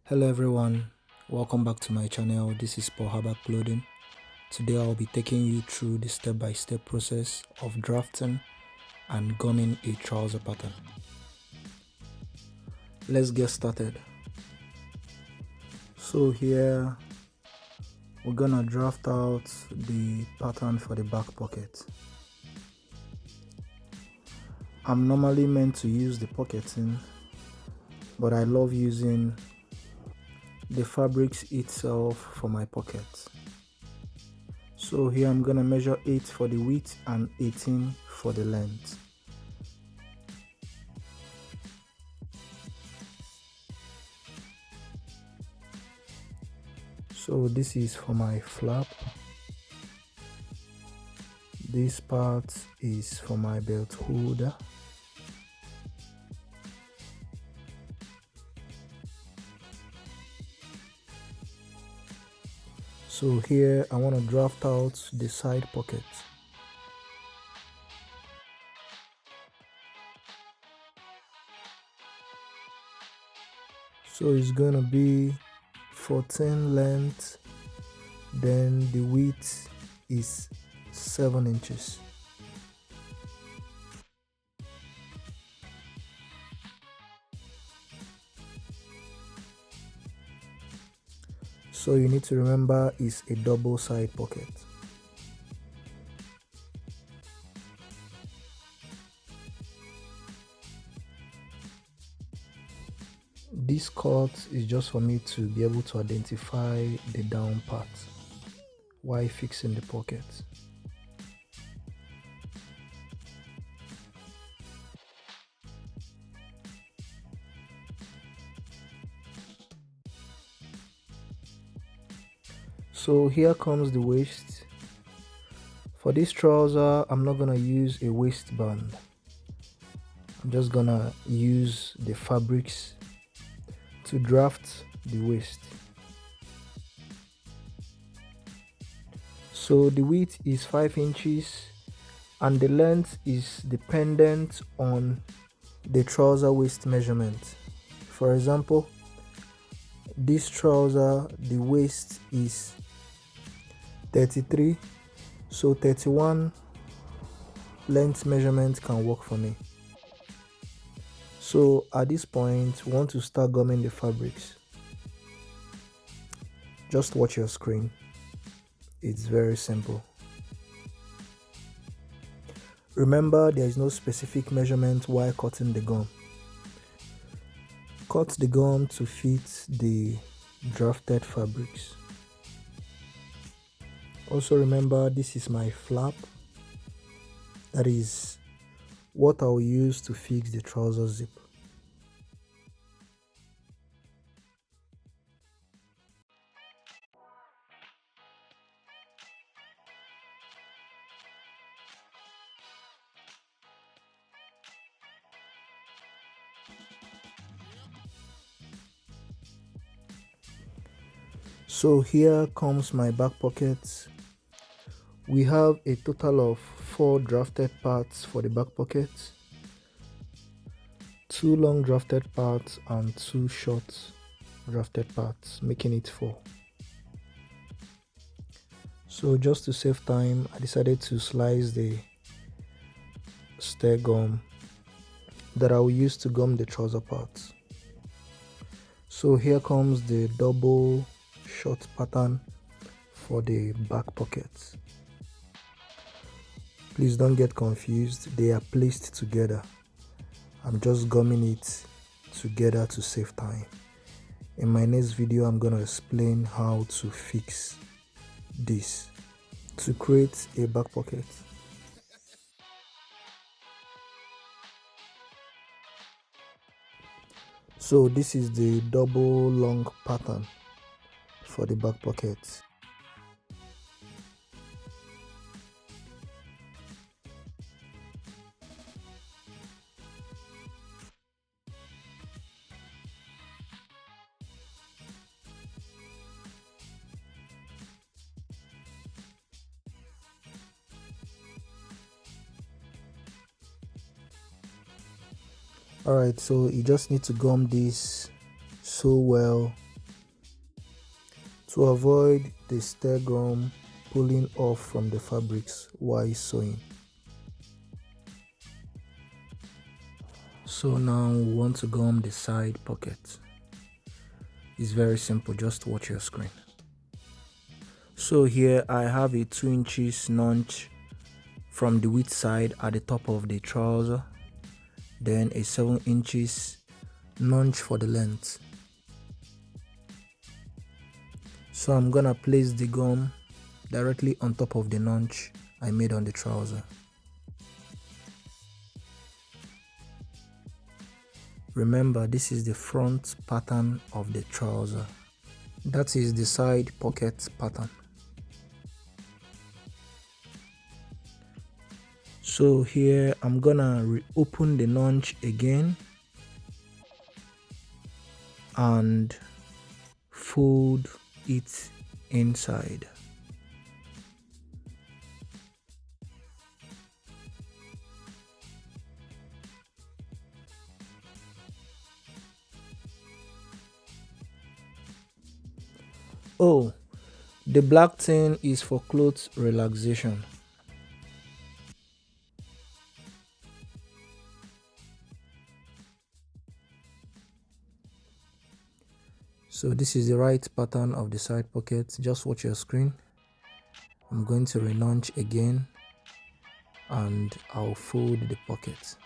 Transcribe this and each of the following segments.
Hello everyone, welcome back to my channel. This is Paul Habak Clothing. Today I'll be taking you through the step-by-step process of drafting and gumming a trouser pattern. Let's get started. So here we're gonna draft out the pattern for the back pocket. I'm normally meant to use the pocketing, but I love using the fabrics itself for my pocket. So here I'm gonna measure 8 for the width and 18 for the length. So this is for my flap. This part is for my belt holder. So here I want to draft out the side pocket. So it's gonna be 14 length, then the width is 7 inches. So you need to remember it's a double side pocket. This cut is just for me to be able to identify the down part while fixing the pocket. So here comes the waist. For this trouser, I'm not gonna use a waistband. I'm just gonna use the fabrics to draft the waist. So the width is 5 inches and the length is dependent on the trouser waist measurement. For example, this trouser, the waist is 33, so 31 length measurement can work for me. So at this point, we want to start gumming the fabrics. Just watch your screen. It's very simple. Remember, there is no specific measurement while cutting the gum. Cut the gum to fit the drafted fabrics. Also remember, this is my flap. That is what I'll use to fix the trouser zip. So here comes my back pocket. We have a total of 4 drafted parts for the back pocket, 2 long drafted parts and 2 short drafted parts, making it 4. So just to save time, I decided to slice the stair gum that I will use to gum the trouser parts. So here comes the double short pattern for the back pockets. Please don't get confused, they are placed together. I'm just gumming it together to save time. In my next video, I'm going to explain how to fix this to create a back pocket. So this is the double long pattern for the back pocket. Alright, so you just need to gum this so well to avoid the stair gum pulling off from the fabrics while sewing. So now we want to gum the side pocket. It's very simple, just watch your screen. So here I have a 2 inches notch from the width side at the top of the trouser, then a 7 inches notch for the length. So I'm gonna place the gum directly on top of the notch I made on the trouser. Remember, this is the front pattern of the trouser. That is the side pocket pattern. So here I'm gonna reopen the notch again and fold it inside. Oh, the black thing is for clothes relaxation. So this is the right pattern of the side pocket. Just watch your screen. I'm going to re-notch again and I'll fold the pocket.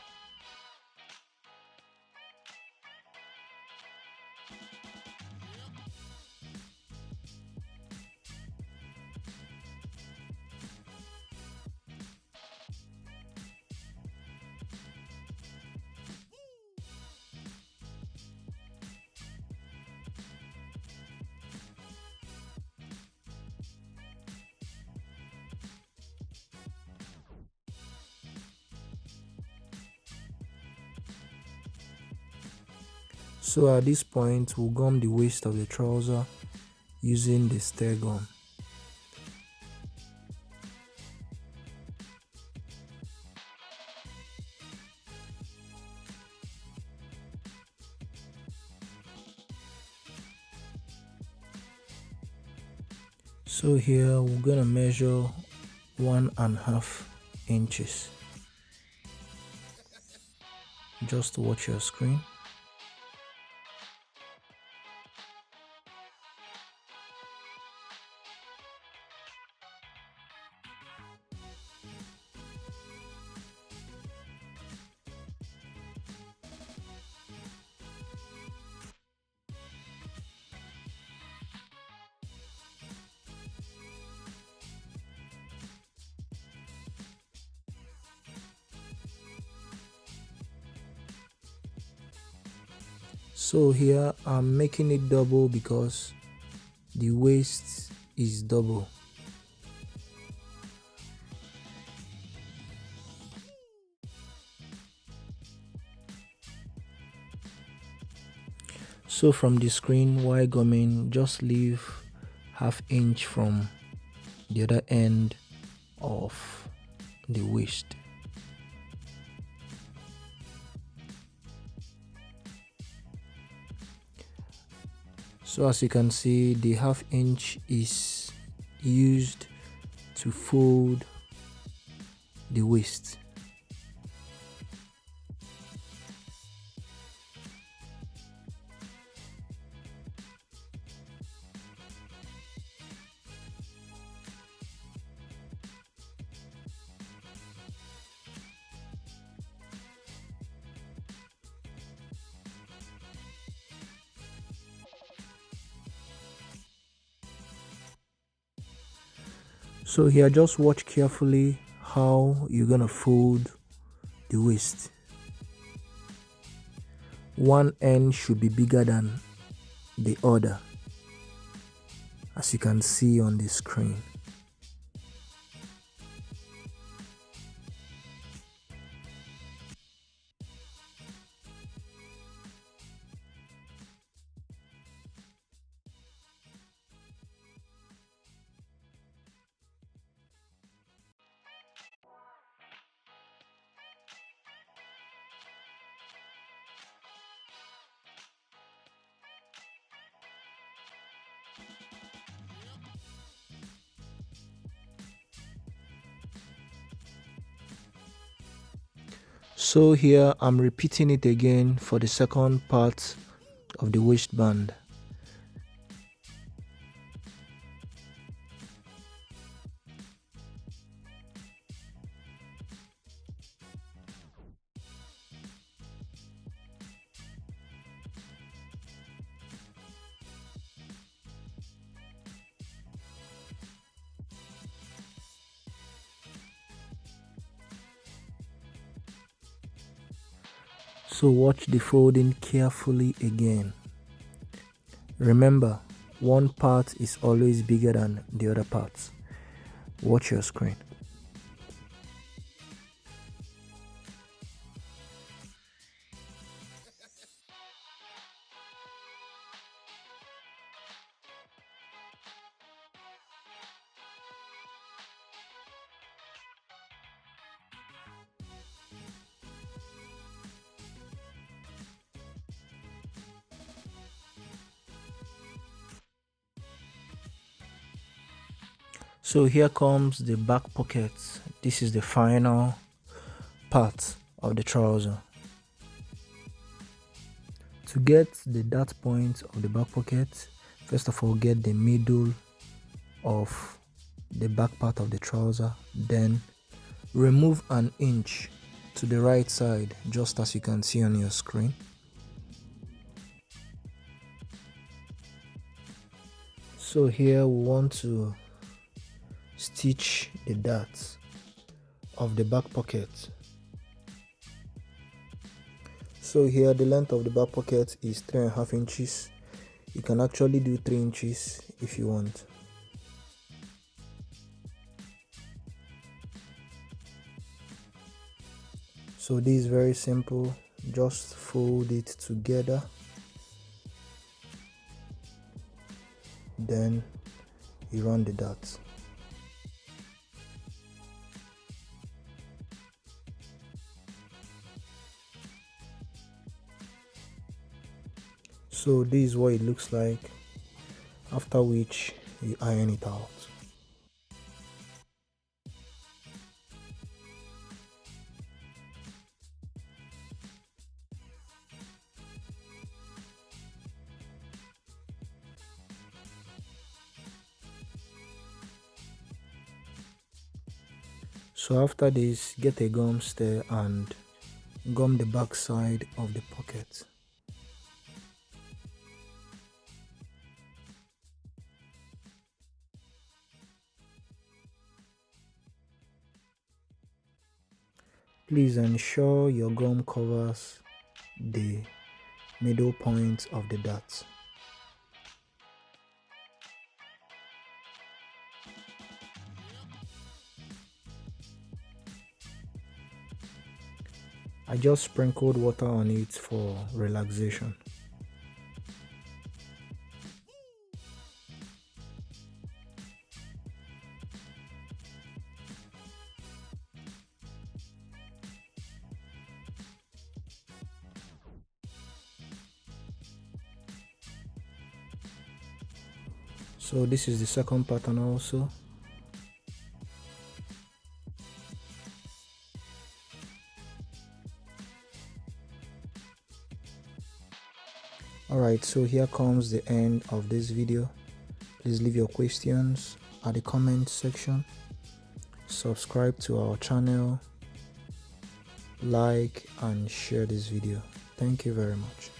So at this point, we'll gum the waist of the trouser using the stair gum. So here we're gonna measure 1.5 inches. Just watch your screen. So here I'm making it double because the waist is double. So from the screen, while gumming, just leave 1/2 inch from the other end of the waist. So as you can see, the 1/2 inch is used to fold the waist. So here, just watch carefully how you're gonna fold the waist. One end should be bigger than the other, as you can see on the screen. So here I'm repeating it again for the second part of the waistband. So watch the folding carefully again. Remember, one part is always bigger than the other parts. Watch your screen. So here comes the back pocket. This is the final part of the trouser. To get the dart point of the back pocket, first of all get the middle of the back part of the trouser, then remove an inch to the right side, just as you can see on your screen. So here we want to stitch the darts of the back pocket. So here the length of the back pocket is 3.5 inches. You can actually do 3 inches if you want. So this is very simple, just fold it together, then you run the darts. So this is what it looks like, after which you iron it out. So after this, get a gum stain and gum the back side of the pocket. Please ensure your gum covers the middle point of the dart. I just sprinkled water on it for relaxation. So this is the second pattern also. Alright, so here comes the end of this video. Please leave your questions at the comment section. Subscribe to our channel, like and share this video. Thank you very much.